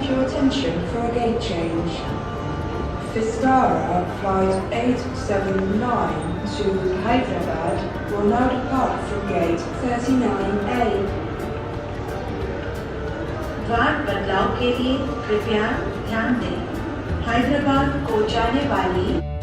your attention for a gate change. Vistara Flight 879 to Hyderabad will now depart from Gate 39A. द्वार बदलाव के लिए कृपया ध्यान दें। हैदराबाद को जाने वाली